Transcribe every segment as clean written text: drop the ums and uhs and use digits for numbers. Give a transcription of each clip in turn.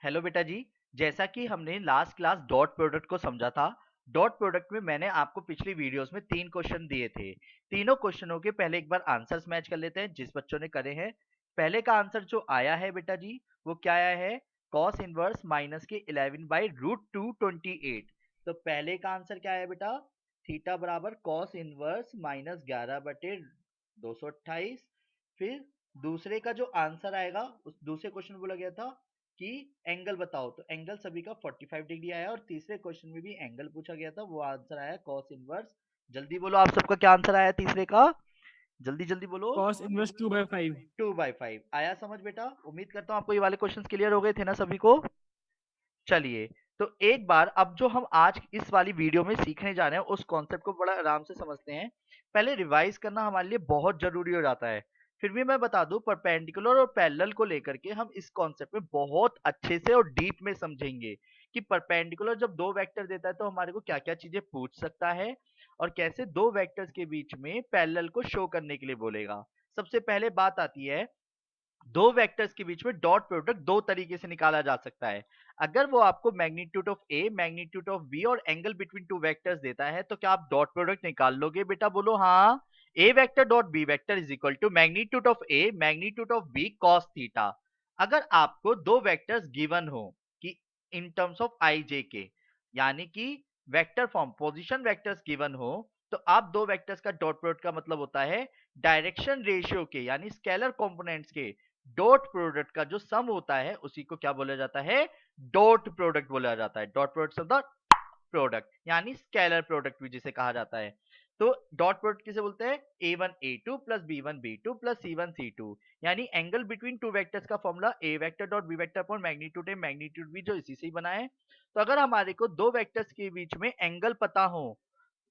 Hello बेटा जी। जैसा कि हमने लास्ट क्लास डॉट प्रोडक्ट को समझा था, डॉट प्रोडक्ट में मैंने आपको पिछली वीडियोस में 3 क्वेश्चन दिए थे। तीनों क्वेश्चनों के पहले एक बार आंसर्स मैच कर लेते हैं जिस बच्चों ने करे हैं। पहले का आंसर जो आया है बेटा जी, वो क्या आया है? कॉस इनवर्स माइनस के 11 बाई रूट 228। तो पहले का आंसर क्या है बेटा? थीटा बराबर कॉस इनवर्स माइनस 11/228। फिर दूसरे का जो आंसर आएगा, उस दूसरे क्वेश्चन में बोला गया था कि एंगल बताओ, तो एंगल सभी का 45 डिग्री आया। और तीसरे क्वेश्चन में भी एंगल पूछा गया था, वो आंसर आया कॉस इनवर्स। जल्दी बोलो आप सबका क्या आंसर आया तीसरे का, जल्दी जल्दी बोलो। Cos inverse 2/5। 2/5 आया समझ बेटा? उम्मीद करता हूँ आपको ये वाले क्वेश्चंस क्लियर हो गए थे ना सभी को। चलिए, तो एक बार अब जो हम आज इस वाली वीडियो में सीखने जा रहे हैं उस कॉन्सेप्ट को बड़ा आराम से समझते हैं। पहले रिवाइज करना हमारे लिए बहुत जरूरी हो जाता है। फिर भी मैं बता दूं, परपेंडिकुलर और पैरेलल को लेकर के हम इस कॉन्सेप्ट में बहुत अच्छे से और डीप में समझेंगे कि परपेंडिकुलर जब दो वेक्टर देता है तो हमारे को क्या क्या चीजें पूछ सकता है, और कैसे दो वेक्टर्स के बीच में पैरेलल को शो करने के लिए बोलेगा। सबसे पहले बात आती है, दो वेक्टर्स के बीच में डॉट प्रोडक्ट दो तरीके से निकाला जा सकता है। अगर वो आपको magnitude of a, magnitude of b और एंगल बिटवीन टू वेक्टर्स देता है तो क्या आप डॉट प्रोडक्ट निकाल लोगे बेटा? बोलो हाँ। A vector dot B vector is equal to magnitude of a magnitude of b cos theta. अगर आपको दो वेक्टर्स गिवन हो कि इन टर्म्स ऑफ आई जे के, यानी कि vector form position vectors given हो, तो आप दो वेक्टर्स का डॉट प्रोडक्ट का मतलब होता है डायरेक्शन रेशियो के यानी स्केलर कंपोनेंट्स के डॉट प्रोडक्ट का जो सम होता है उसी को क्या बोला जाता है? डॉट प्रोडक्ट बोला जाता है। Dot product of the product यानी स्केलर प्रोडक्ट भी जिसे कहा जाता है। तो डॉट प्रोडक्ट किसे बोलते हैं? a1 a2 plus b1 b2 plus c1 c2, यानी एंगल बिटवीन टू वेक्टर्स का formula a vector dot B vector upon magnitude a magnitude b, जो इसी से ही बना है। तो अगर हमारे को दो वेक्टर्स के बीच में एंगल पता हो,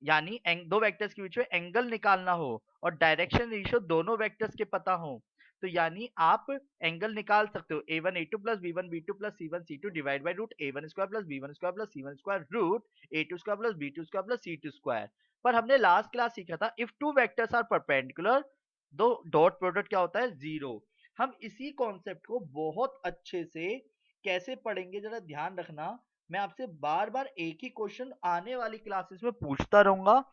यानी दो वेक्टर्स के बीच में एंगल निकालना हो, और डायरेक्शन रेशियो दोनों वेक्टर्स के पता हो, तो यानी आप एंगल निकाल सकते हो a1 a2 plus b1 b2 plus c1 c2 divide by root a1 square plus b1 square plus c1 square root a2 square plus b2 square plus c2 square. पर हमने लास्ट क्लास सीखा था if two vectors are perpendicular, दो dot product क्या होता है? Zero. हम इसी कॉन्सेप्ट को बहुत अच्छे से कैसे पढ़ेंगे जरा ध्यान रखना। मैं आपसे बार बार एक ही क्वेश्चन आने वाली क्लासेस में पूछता रहूंगा,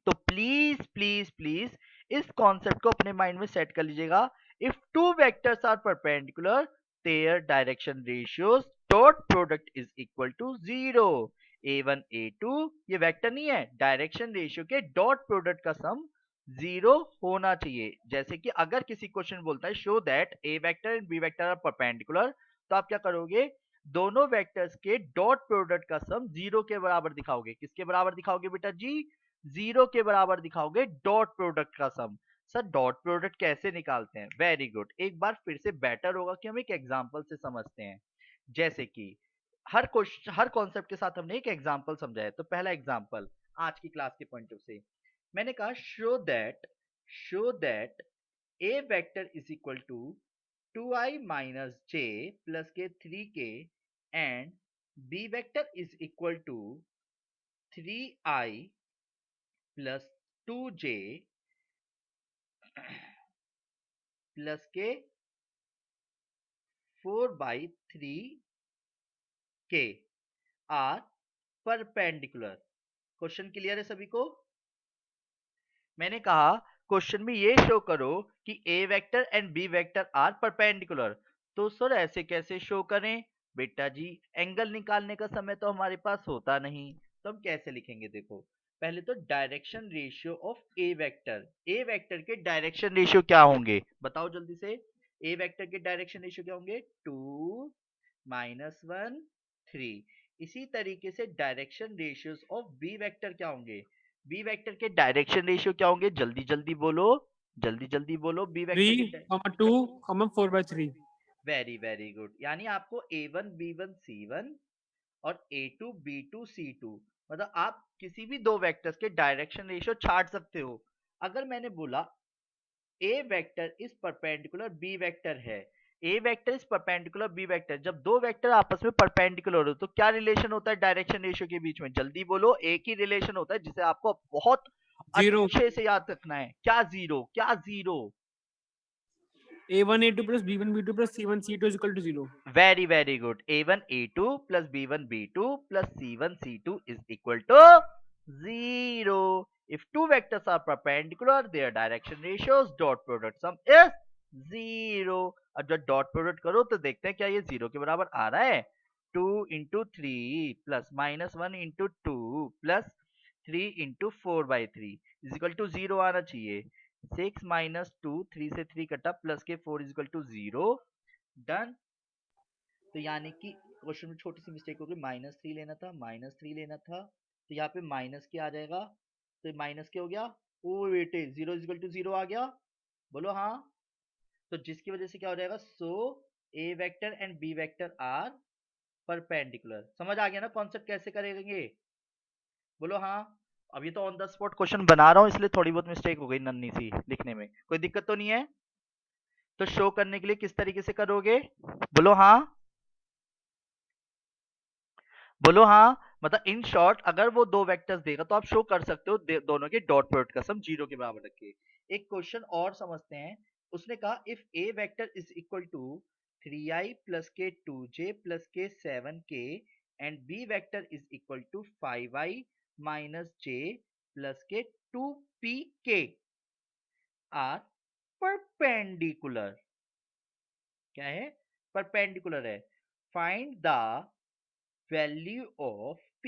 तो प्लीज प्लीज प्लीज इस कॉन्सेप्ट को अपने माइंड में सेट कर लीजिएगा। If two vectors are perpendicular, their direction ratios dot product is equal to zero. a1 a2 ये वेक्टर नहीं है, डायरेक्शन रेशियो के डॉट प्रोडक्ट का सम जीरो होना चाहिए। जैसे कि अगर किसी क्वेश्चन बोलता है show that a vector and b vector are perpendicular, तो आप क्या करोगे? दोनों वेक्टर्स के डॉट प्रोडक्ट का सम जीरो के बराबर दिखाओगे। किसके बराबर दिखाओगे बेटा जी? जीरो के बराबर दिखाओगे डॉट प्रोडक्ट का सम। सर डॉट प्रोडक्ट कैसे निकालते हैं? वेरी गुड, एक बार फिर से बेटर होगा कि हम एक एग्जांपल से समझते हैं। जैसे कि हर क्वेश्चन हर कॉन्सेप्ट के साथ हमने एक एग्जांपल समझा है, तो पहला एग्जांपल आज की क्लास के पॉइंट ऑफ से मैंने कहा show that a vector is equal to 2i minus j plus k 3k and b vector is equal to 3i plus 2j plus k 4/3 के आर परपेंडिकुलर। क्वेश्चन क्लियर है सभी को? मैंने कहा क्वेश्चन में ये शो करो कि a vector and b vector are perpendicular. तो सर ऐसे कैसे शो करें? बेटा जी एंगल निकालने का समय तो हमारे पास होता नहीं, तो हम कैसे लिखेंगे? देखो, पहले तो direction ratio of a vector के डायरेक्शन रेशियो क्या होंगे बताओ जल्दी से? ए वेक्टर के डायरेक्शन रेशियो क्या होंगे? 2 - 1 3। इसी तरीके से direction ratios of b vector क्या होंगे? बी वेक्टर के डायरेक्शन रेशियो क्या होंगे? जल्दी जल्दी बोलो, जल्दी जल्दी बोलो। बी थ्री वेक्टर के comma two comma 4/3। Very very good, यानी आपको a1 b1 c1 और a2 b2 c2, मतलब आप किसी भी दो वेक्टर्स के डायरेक्शन रेशियो छाट सकते हो। अगर मैंने बोला a vector is perpendicular b vector है, a vector is perpendicular b vector, जब दो वेक्टर आपस में परपेंडिकुलर हो तो क्या रिलेशन होता है डायरेक्शन रेशियो के बीच में? जल्दी बोलो, एक ही रिलेशन होता है जिसे आपको बहुत जीरो। अच्छे से याद रखना है। क्या जीरो? क्या zero? A1 A2 plus B1 B2 plus C1 C2 is equal to 0. very good. A1 A2 plus B1 B2 plus C1 C2 is equal to 0. If two vectors are perpendicular, their direction ratios dot product sum is 0. अब जब dot product करो तो देखते हैं क्या ये 0 के बराबर आ रहा है. 2 into 3 plus minus 1 into 2 plus 3 into 4/3 is equal to 0 आना चाहिए. 6 माइनस 2 3 से 3 कटा प्लस के 4 इज इक्वल टू 0. डन. तो यानी कि क्वेश्चन में छोटी सी मिस्टेक होगी. -3 लेना था, -3 लेना था, तो यहाँ पे माइनस क्या आ जाएगा. तो माइनस क्या हो गया. ओ बेटे 0 इज इक्वल टू 0 आ गया. बोलो हाँ. तो जिसकी वजह से क्या हो जाएगा. So a vector and b vector are perpendicular. समझ आ गया ना कॉन्सेप्ट कैसे करेंगे. बोलो हाँ. अभी तो ऑन द स्पॉट क्वेश्चन बना रहा हूँ इसलिए थोड़ी बहुत मिस्टेक हो गई नन्ही सी लिखने में. कोई दिक्कत तो नहीं है. तो शो करने के लिए किस तरीके से करोगे. बोलो हाँ. बोलो हाँ. मतलब इन शॉर्ट अगर वो दो वेक्टर्स देगा तो आप शो कर सकते हो दोनों के डॉट प्रोडक्ट का सम 0 के बराबर रख के. एक क्वेश्चन और समझते हैं. उसने कहा if a vector is equal to 3i plus k 2j plus k 7k and b vector is equal to 5i minus j plus k 2pk are perpendicular. क्या है. परपेंडिकुलर है. Find the value of p.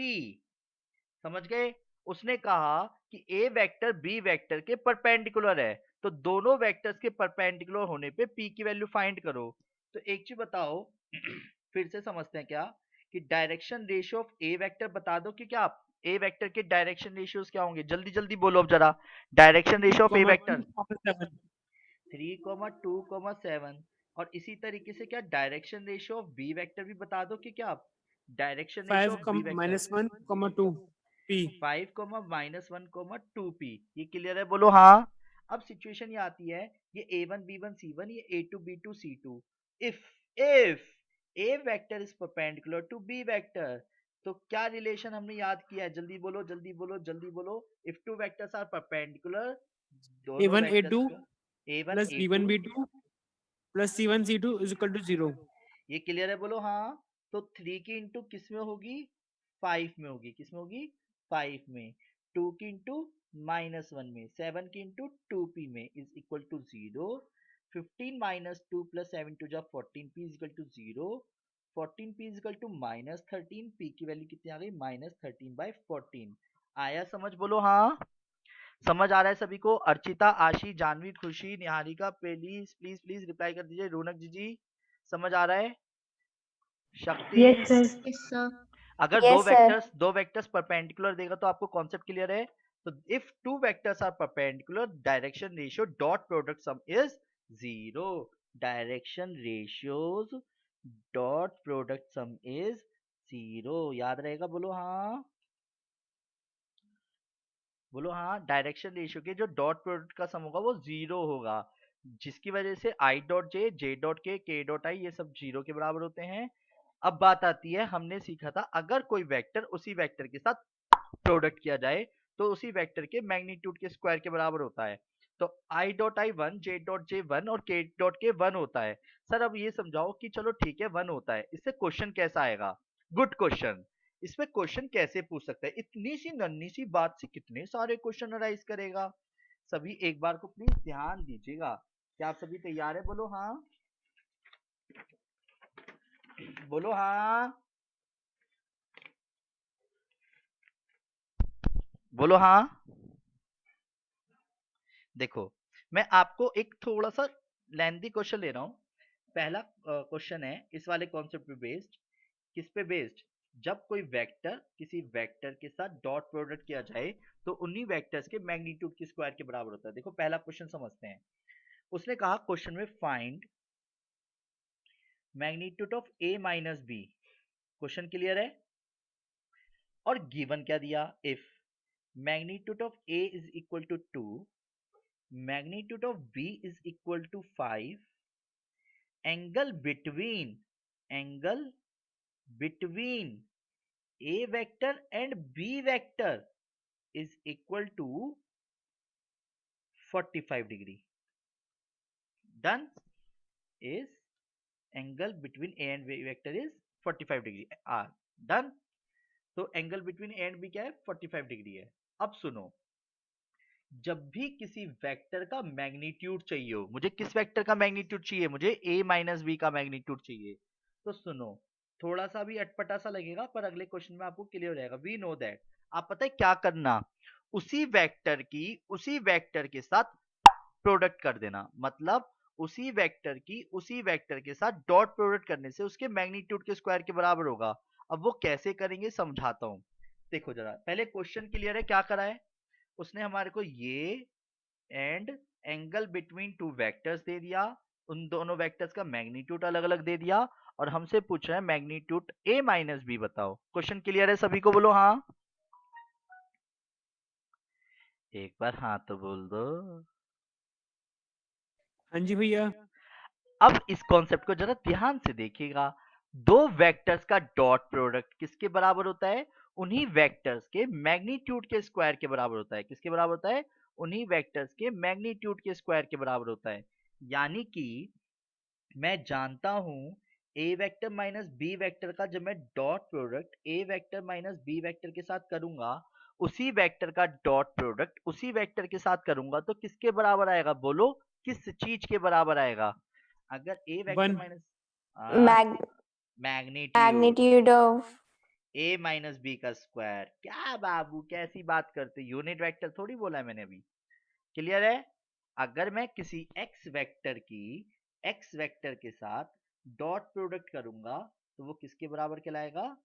समझ गए. उसने कहा कि a vector b vector के perpendicular है तो दोनों वेक्टर्स के परपेंडिकुलर होने पे p की वैल्यू फाइंड करो. तो एक चीज बताओ. फिर से समझते हैं क्या कि direction ratio of a vector बता दो कि क्या आप ए वेक्टर के डायरेक्शन रेशियोज क्या होंगे. जल्दी जल्दी बोलो अब जरा. Direction ratio of a vector 7. 3,2,7. और इसी तरीके से क्या direction ratio of b vector भी बता दो कि क्या आप direction ratio 5, of b vector. -1, 2 P. 5, -1, 2p. ये क्लियर है. बोलो हाँ. अब सिचुएशन ये आती है. ये a1 b1 c1 ये a2 b2 c2. If a vector is perpendicular to b vector तो क्या रिलेशन हमने याद किया है. जल्दी बोलो जल्दी बोलो जल्दी बोलो. If two vectors are perpendicular दोनों A1 A2 वेक्टर्स का a1 plus a2 B1 B2 plus C1 C2 is equal to 0. ये क्लियर है. बोलो हाँ. तो 3 की इंटू किस में होगी. 5 में होगी. किस में होगी. 5 में. 2 की इंटू -1 में. 7 की इंटू 2p में is equal to 0. 15 minus 2 plus 7 टू जा 14p is equal to 0. 14p is equal to -13. p की वैल्यू कितनी आ गई. -13/14. आया समझ. बोलो हाँ. समझ आ रहा है सभी को. अर्चिता आशी जानवी खुशी Niharika please please please reply कर दीजिए. रौनक जी समझ आ रहा है. शक्ति. Yes, sir. Yes, sir. अगर Yes, sir. दो वेक्टर्स परपेंडिकुलर देगा तो आपको कॉन्सेप्ट क्लियर है. तो if two vectors are perpendicular direction ratio dot product sum is 0. Direction ratios dot product sum is 0. याद रहेगा. बोलो हाँ. बोलो हाँ. डायरेक्शन रेशियो के जो डॉट प्रोडक्ट का सम होगा वो 0 होगा जिसकी वजह से आई डॉट जे डॉट के डॉट आई ये सब 0 के बराबर होते हैं. अब बात आती है. हमने सीखा था अगर कोई वेक्टर उसी वेक्टर के साथ प्रोडक्ट किया जाए तो उसी वेक्टर के मैग्नीट्यूड के स्क्वायर के बराबर होता है. तो I dot I 1 J dot J 1 और के डॉट के 1 होता है. सर अब ये समझाओ कि चलो ठीक है 1 होता है. इससे क्वेश्चन कैसा आएगा. Good question. इसमें क्वेश्चन कैसे पूछ सकता है. इतनी सी नन्ही सी बात से कितने सारे क्वेश्चन अराइज करेगा. सभी एक बार को प्लीज ध्यान दीजिएगा. क्या आप सभी तैयार है. बोलो हाँ. बोलो हाँ. बोलो हाँ. देखो मैं आपको एक थोड़ा सा लेंथी क्वेश्चन ले रहा हूं. पहला क्वेश्चन है इस वाले कॉन्सेप्ट पे बेस्ड. किस पे बेस्ड. जब कोई वेक्टर किसी वेक्टर के साथ डॉट प्रोडक्ट किया जाए तो उन्हीं वेक्टर्स के मैग्नीट्यूड के स्क्वायर के बराबर होता है. देखो पहला क्वेश्चन समझते हैं. उसने कहा क्वेश्चन में find magnitude of a minus B. Question clear है. और गिवन क्या दिया. If magnitude of a is equal to 2 magnitude of b is equal to 5 angle between a vector and b vector is equal to 45 degree. Done. is angle between A and B vector is 45 degree R. Done. तो angle between A and B क्या है 45 degree है। अब सुनो, जब भी किसी vector का मैग्नीट्यूड चाहिए हो, मुझे किस वेक्टर का मैग्नीट्यूड चाहिए, मुझे a माइनस बी का मैग्नीट्यूड चाहिए, तो सुनो, थोड़ा सा भी अटपटा सा लगेगा पर अगले क्वेश्चन में आपको क्लियर हो जाएगा। We know that. आप पता है क्या करना, उसी वेक्टर के साथ प्रोडक्ट कर देना, मतलब उसी वेक्टर के साथ डॉट प्रोडक्ट करने से उसके मैग्नीट्यूड के स्क्वायर के बराबर होगा। अब वो कैसे करेंगे समझाता हूं। देखो जरा, पहले क्वेश्चन क्लियर है, क्या करा है उसने, हमारे को ये and angle between two vectors दे दिया, उन दोनों वेक्टर्स का मैग्नीट्यूड अलग अलग दे दिया, और हमसे पूछ रहा है मैग्नीट्यूड a माइनस बी बताओ। क्वेश्चन क्लियर है सभी को, बोलो हाँ। एक बार हाँ तो बोल दो। हाँ जी भैया। अब इस कॉन्सेप्ट को जरा ध्यान से देखिएगा। दो वेक्टर्स का डॉट प्रोडक्ट किसके बराबर होता है, उन्हीं वेक्टर्स के मैग्नीट्यूड के स्क्वायर के बराबर होता है। किसके बराबर होता है, उन्हीं वेक्टर्स के मैग्नीट्यूड के स्क्वायर के बराबर होता है। यानी कि मैं जानता हूं A vector minus B vector का जब मैं dot product A vector minus B vector के साथ करूंगा, उसी वेक्टर का डॉट प्रोडक्ट उसी वेक्टर के साथ करूंगा तो किसके बराबर आएगा, बोलो किस चीज के बराबर आएगा। अगर a vector 1। Minus Mag magnitude magnitude of a minus b का स्क्वायर, क्या बाबू कैसी बात करते, यूनिट वेक्टर थोड़ी बोला है मैंने अभी। क्लियर है। अगर मैं किसी एक्स वेक्टर के साथ डॉट प्रोडक्ट करूंगा तो वो किसके बराबर कहलाएगा,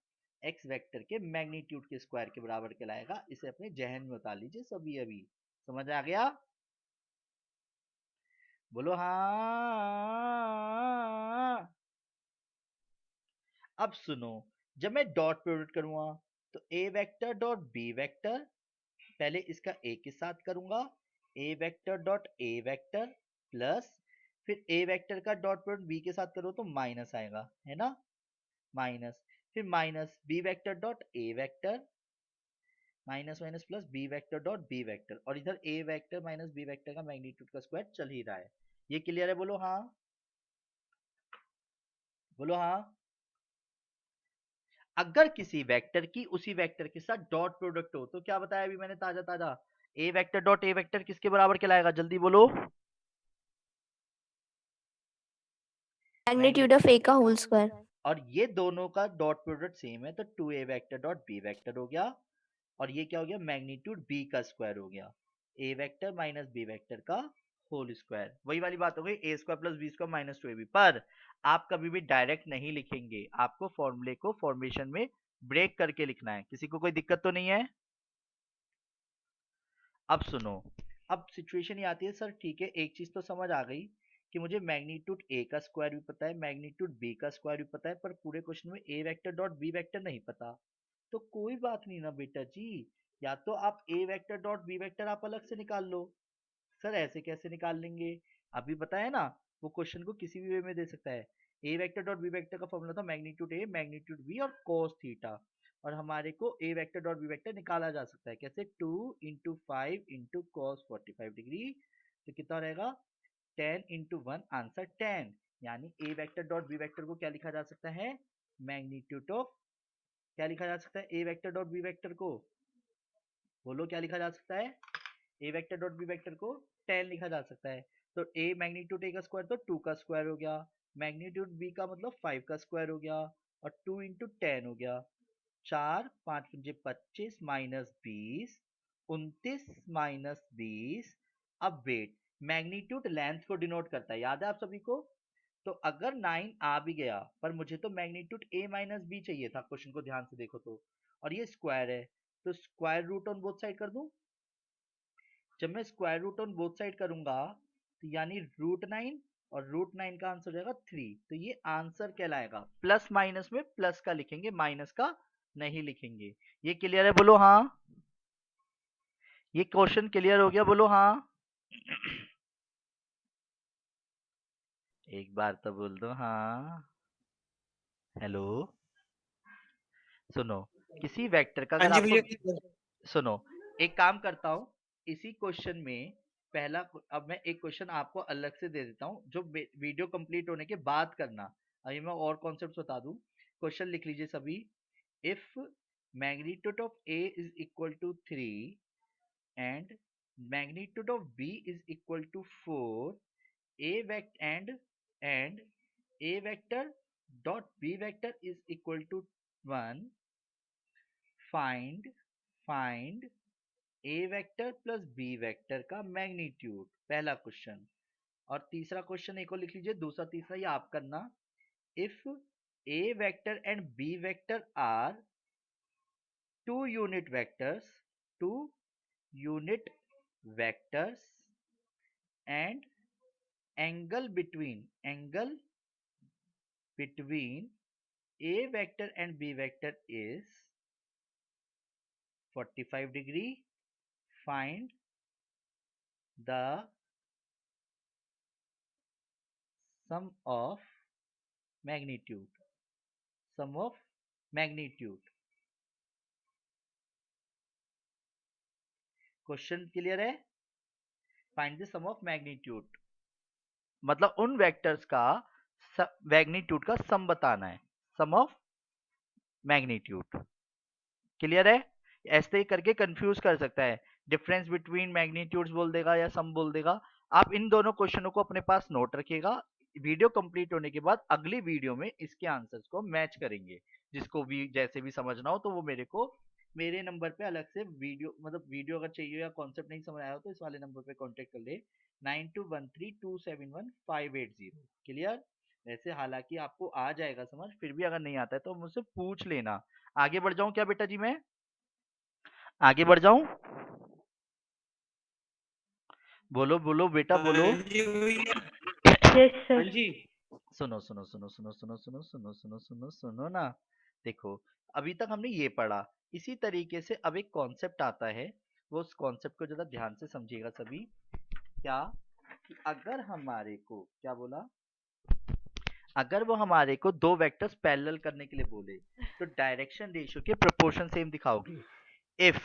एक्स वेक्टर के मैग्नीट्यूड के स्क्वायर के बराबर कहलाएगा। इसे अपने जहन में उतार लीजिए सभी। अभी समझ आ गया, बोलो हाँ। अब सुनो, जब मैं डॉट प्रोडक्ट करूंगा तो a vector dot B vector, पहले इसका ए के साथ करूंगा, a vector dot A vector plus, फिर ए वेक्टर का डॉट प्रोडक्ट बी के साथ करो तो माइनस आएगा, है ना, माइनस, फिर माइनस बी वेक्टर डॉट ए vector, minus minus plus B vector dot B vector, और इधर A vector minus B vector का मैग्नीट्यूड का स्क्वायर चल ही रहा है। ये क्लियर है, बोलो हाँ, बोलो हाँ। अगर किसी वेक्टर की उसी वेक्टर के साथ डॉट प्रोडक्ट हो तो क्या बताया अभी मैंने ताजा ताजा, ए वेक्टर डॉट ए वेक्टर किसके बराबर कहलाएगा, जल्दी बोलो। magnitude of a का whole square. और ये दोनों का डॉट प्रोडक्ट सेम है तो 2a vector dot B vector हो गया, और ये क्या हो गया, मैग्नीट्यूड b का स्क्वायर हो गया, a vector minus b vector का होल स्क्वायर। वही वाली बात हो गई, a square plus b square minus 2ab। पर आप कभी भी डायरेक्ट नहीं लिखेंगे, आपको फॉर्मूले को फॉर्मेशन में ब्रेक करके लिखना है। किसी को कोई दिक्कत तो नहीं है। अब सुनो, अब सिचुएशन ये आती है, सर ठीक है एक चीज तो समझ आ गई कि मुझे मैग्नीट्यूड ए का स्क्वायर भी पता है, मैग्नीट्यूड बी का स्क्वायर भी पता है, पर पूरे क्वेश्चन में ए वेक्टर डॉट बी वेक्टर नहीं पता। तो कोई बात नहीं ना बेटा जी, या तो आप a vector dot B vector आप अलग से निकाल लो। सर ऐसे कैसे निकाल लेंगे, अभी बताया ना, वो क्वेश्चन को किसी भी वे में दे सकता है। A vector dot B vector का फॉर्मूला था मैग्नीट्यूड ए मैग्नीट्यूड बी और cos थीटा, और हमारे को ए वेक्टर डॉट बी वेक्टर निकाला जा सकता है कैसे, 2 इंटू 5 इंटू कॉस 45 डिग्री, तो कितना रहेगा 10 इंटू 1 आंसर 10। यानी ए वेक्टर डॉट बी वेक्टर को क्या लिखा जा सकता है, मैग्नीट्यूड ऑफ, क्या लिखा जा सकता है a vector dot B vector को, बोलो क्या लिखा जा सकता है, a vector dot B vector को 10 लिखा जा सकता है। तो ए मैग्नीट्यूड ए का स्क्वायर तो 2 का स्क्वायर हो गया, मैग्नीट्यूड बी का मतलब 5 का स्क्वायर हो गया, और 2 इंटू 10 हो गया, 4 5 पंजे 25 माइनस 20 29 माइनस 20। अब वेट, मैग्नीट्यूड लेंथ को डिनोट करता है, याद है आप सभी को। तो अगर 9 आ भी गया पर मुझे तो मैग्नीट्यूड a माइनस बी चाहिए था, क्वेश्चन को ध्यान से देखो तो, और ये स्क्वायर है तो square root on both side कर दूं। जब मैं square root on both side करूंगा तो यानी √9, और √9 का आंसर हो जाएगा 3, तो ये आंसर कहलाएगा। प्लस माइनस में प्लस का लिखेंगे, माइनस का नहीं लिखेंगे। ये क्लियर है, बोलो हाँ। ये क्वेश्चन क्लियर हो गया, बोलो हाँ। एक बार तो बोल दो हाँ। हेलो, सुनो, किसी वेक्टर का हाँ अगर जी आपको, भैया। सुनो एक काम करता हूँ, इसी क्वेश्चन में पहला अब मैं एक क्वेश्चन आपको अलग से दे देता हूँ जो वीडियो कंप्लीट होने के बाद करना। अभी मैं और कॉन्सेप्ट बता दूं। क्वेश्चन लिख लीजिए सभी। If magnitude of A is equal to 3 and magnitude of b is equal to 4, a vector and a vector dot b vector is equal to 1, find a vector plus b vector का magnitude. पहला question. और तीसरा question एक और लिख लीजिए, दूसरा तीसरा ये आप करना। If a vector and b vector are two unit vectors and angle between a vector and b vector is 45 degree, find the sum of magnitude। Question clear है? Find the sum of magnitude मतलब उन vectors का magnitude का सम बताना है। सम of magnitude. Clear है? ऐसे ही करके कंफ्यूज कर सकता है, डिफरेंस बिटवीन मैग्नीट्यूड्स बोल देगा या सम बोल देगा। आप इन दोनों क्वेश्चनों को अपने पास नोट रखिएगा। वीडियो कंप्लीट होने के बाद अगली वीडियो में इसके आंसर्स को मैच करेंगे। जिसको भी जैसे भी समझना हो तो वो मेरे नंबर पे अलग से वीडियो अगर चाहिए या कॉन्सेप्ट नहीं समझ आया हो तो इस वाले नंबर पे कांटेक्ट कर ले 9213271580। क्लियर? वैसे हालांकि आपको आ जाएगा समझ, फिर भी अगर नहीं आता है तो मुझसे पूछ लेना। आगे बढ़ जाऊं क्या बेटा जी? मैं आगे बढ़ जाऊं? बोलो बोलो बेटा बोलो। Yes, sir. हाँ जी। सुनो सुनो सुनो सुनो सुनो सुनो सुनो सुनो सुनो सुनो ना। देखो अभी तक हमने ये पढ़ा, इसी तरीके से अब एक कॉन्सेप्ट आता है, वो उस कॉन्सेप्ट को जरा ध्यान से समझिएगा सभी। क्या कि अगर हमारे को क्या बोला, अगर वो हमारे को दो वेक्टर्स पैरेलल करने के लिए बोले तो डायरेक्शन रेशियो के प्रोपोर्शन सेम दिखाओगे। If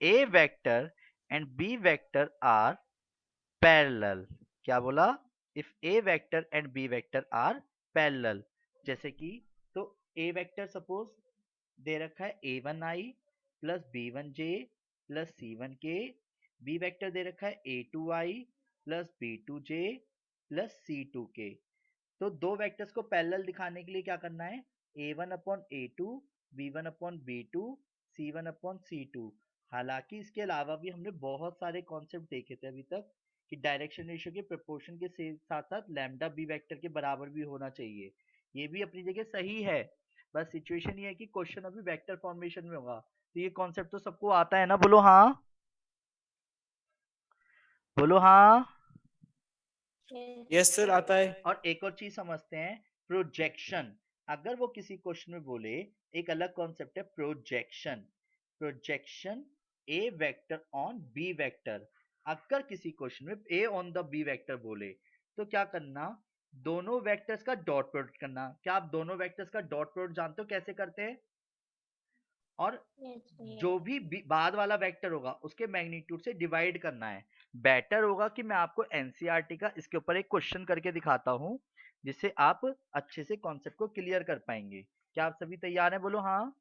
a vector and b vector are parallel. क्या बोला? If a vector and b vector are parallel. जैसे कि तो ए वेक्टर सपोज दे रखा है a1i plus b1j plus c1k, b vector दे रखा है a2i plus b2j plus c2k। तो दो वेक्टर्स को पैरेलल दिखाने के लिए क्या करना है? a1 upon a2, b1 upon b2, c1 upon c2। हालांकि इसके अलावा भी हमने बहुत सारे कॉन्सेप्ट देखे थे अभी तक कि डायरेक्शन रेशियो के प्रोपोर्शन के साथ साथ लैम्डा बी वेक्टर के बराबर भी होना चाहिए। ये भी अपनी जगह सही है, बस सिचुएशन ये है कि क्वेश्चन अभी वेक्टर फॉर्मेशन में होगा। तो ये कॉन्सेप्ट तो सबको आता है ना? बोलो हाँ, बोलो हाँ। यस सर आता है। और एक और चीज समझते हैं, प्रोजेक्शन। अगर वो किसी क्वेश्चन में बोले, एक अलग कॉन्सेप्ट है projection A vector on B vector. अगर किसी क्वेश्चन में A on the B vector बोले तो क्या करना? दोनों वेक्टर्स का डॉट प्रोडक्ट करना। क्या आप दोनों वेक्टर्स का डॉट प्रोडक्ट जानते हो कैसे करते हैं? और जो भी बाद वाला वेक्टर होगा उसके मैग्नीट्यूड से डिवाइड करना है। बेटर होगा कि मैं आपको एनसीईआरटी का इसके ऊपर एक क्वेश्चन करके दिखाता हूं, जिससे आप अच्छे से कॉन्सेप्ट को क्लियर कर पाएंगे। क्या आप सभी तैयार हैं? बोलो हाँ।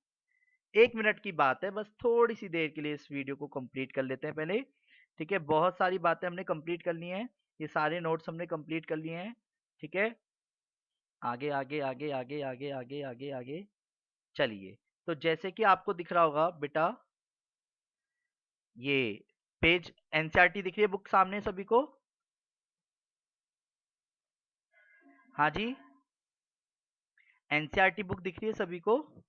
1 मिनट की बात है, बस थोड़ी सी देर के लिए इस वीडियो को कंप्लीट कर लेते हैं पहले। ठीक है, बहुत सारी बातें हमने कंप्लीट कर ली हैं, ये सारे नोट्स हमने कंप्लीट कर लिए हैं। ठीक है, आगे आगे आगे आगे आगे आगे आगे आगे चलिए। तो जैसे कि आपको दिख रहा होगा बेटा, ये पेज एनसीईआरटी दिख रही है बुक सामने सभी को? हाँ जी, एनसीईआरटी बुक दिख रही है सभी को?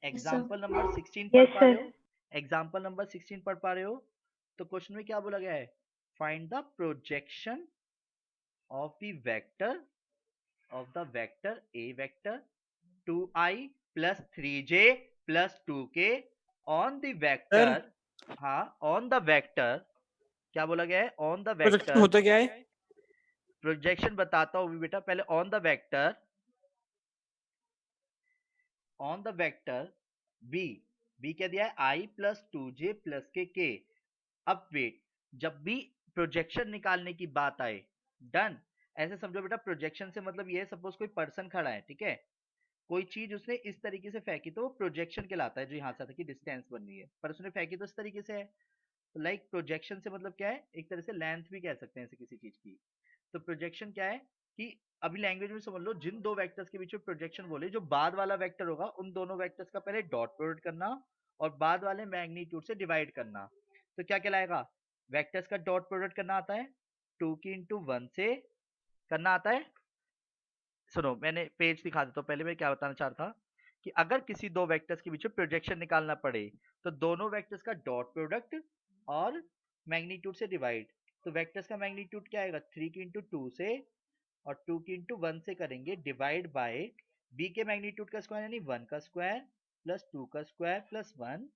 एग्जाम्पल नंबर 16 पढ़ Yes, पा रहे sir. हो? एग्जाम्पल नंबर 16 पढ़ पा रहे हो? तो क्वेश्चन में क्या बोला गया है? Find the projection of the vector A vector 2i plus 3j plus 2k on the sir vector. हाँ, ऑन द वेक्टर। क्या बोला गया है? On the projection vector. होता क्या है? प्रोजेक्शन बताता हूँ बेटा, पहले ऑन द वेक्टर बी क्या दिया है? i प्लस 2j प्लस के। अब वेट, जब भी प्रोजेक्शन निकालने की बात आए, डन। ऐसे समझो बेटा, प्रोजेक्शन से मतलब ये है, सपोज कोई पर्सन खड़ा है, ठीक है, कोई चीज उसने इस तरीके से फेंकी तो वो प्रोजेक्शन कहलाता है, जो यहाँ से आता है कि डिस्टेंस बन रही है, पर उसने फेंकी तो इस तरीके से है। तो लाइक प्रोजेक्शन से मतलब क्या है, एक तरह से लेंथ भी कह सकते हैं ऐसे किसी चीज की। तो प्रोजेक्शन क्या है कि अभी लैंग्वेज में समझ लो, जिन दो वेक्टर्स के बीच में प्रोजेक्शन बोले, जो बाद वाला वेक्टर होगा उन दोनों वेक्टर्स का पहले डॉट प्रोडक्ट करना और बाद वाले मैग्नीट्यूड से डिवाइड करना। तो क्या कहलाएगा, वेक्टर्स का डॉट प्रोडक्ट करना आता है, 2 की इंटू 1 से करना आता है। सुनो, मैंने पेज दिखा देता हूँ, पहले मैं क्या बताना चाह रहा था कि अगर किसी दो वेक्टर्स के बीच में प्रोजेक्शन निकालना पड़े तो दोनों वेक्टर्स का डॉट प्रोडक्ट और मैग्नीट्यूड से डिवाइड। तो वेक्टर्स का मैग्नीट्यूड क्या आएगा, 3 की इंटू 2 से और 2 की इंटू 1 से करेंगे डिवाइड बाय बी के मैग्नीट्यूड का स्क्वायर यानी 1 का स्क्वायर प्लस 2 का स्क्वायर प्लस 1।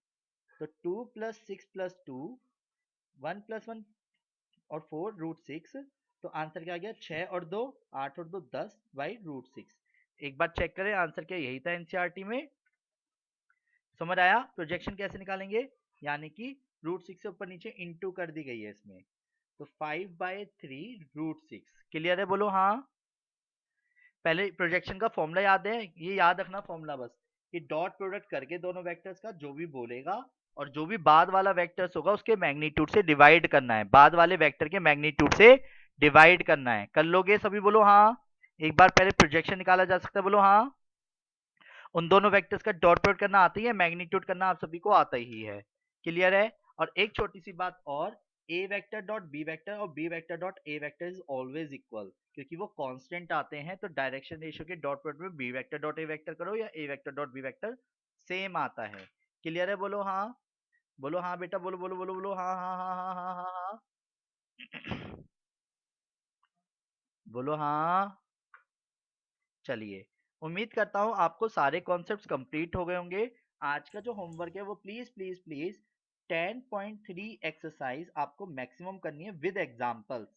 तो 2 प्लस 6 प्लस 2, 1 प्लस 1 और 4 रूट 6। तो आंसर क्या आ गया, 6 और 2 8 और 2 10 बाई रूट 6। एक बार चेक करें आंसर क्या यही था एनसीईआरटी में। समझ आया प्रोजेक्शन कैसे निकालेंगे, यानी कि रूट 6 से ऊपर नीचे इंटू कर दी गई है इसमें। तो 5/3 रूट 6। क्लियर है, बोलो हाँ। पहले प्रोजेक्शन का फॉर्मूला याद है, ये याद रखना फॉर्मूला बस, कि डॉट प्रोडक्ट करके दोनों वेक्टर्स का जो भी बोलेगा और जो भी बाद वाला वेक्टर्स होगा उसके मैग्नीट्यूड से डिवाइड करना है, बाद वाले वेक्टर के मैग्नीट्यूड से डिवाइड करना है। कर लोगे सभी, बोलो हाँ। एक बार पहले प्रोजेक्शन निकाला जा सकता है, बोलो हाँ। उन दोनों वेक्टर्स का डॉट प्रोडक्ट करना आता ही है, मैग्नीट्यूड करना आप सभी को आता ही है। क्लियर है। और एक छोटी सी बात और, a vector dot B vector और b vector dot A vector is always equal, क्योंकि वो कांस्टेंट आते हैं। तो डायरेक्शन रेशियो के डॉट प्रोडक्ट में बी वेक्टर डॉट ए वेक्टर करो या a vector dot B vector same आता है। क्लियर है, बोलो हाँ। बोलो हाँ बेटा, बोलो बोलो बोलो बोलो हाँ हाँ हाँ हाँ हाँ हाँ हाँ बोलो हाँ। चलिए, उम्मीद करता हूँ आपको सारे कॉन्सेप्ट्स कंप्लीट हो गए होंगे। आज का जो होमवर्क है वो प्लीज प्लीज प्लीज 10.3 एक्सरसाइज आपको मैक्सिमम करनी है विद एग्जांपल्स,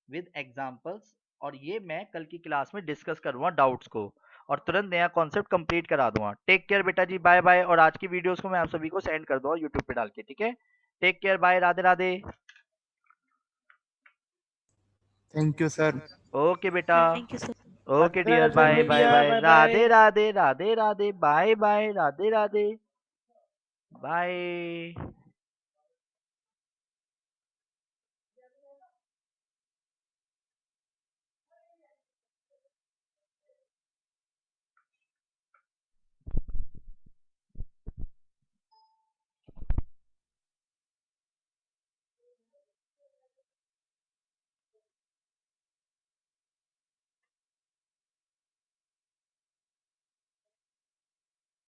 विद एग्जांपल्स। और ये मैं कल की क्लास में डिस्कस करूंगा डाउट्स को, और तुरंत नया कॉन्सेप्ट कंप्लीट करा दूंगा। टेक केयर बेटा जी, बाय बाय। और आज की वीडियोस को मैं आप सभी को सेंड कर दूंगा यूट्यूब पे डाल के, ठीक है। Take care, bye, Radhe Radhe. Thank you sir. Okay बेटा, Thank you, sir. Okay Radhe dear, Radhe bye sir, bye भैया, bye, bye Radhe bye. Radhe Radhe Radhe, bye bye, Radhe Radhe, bye.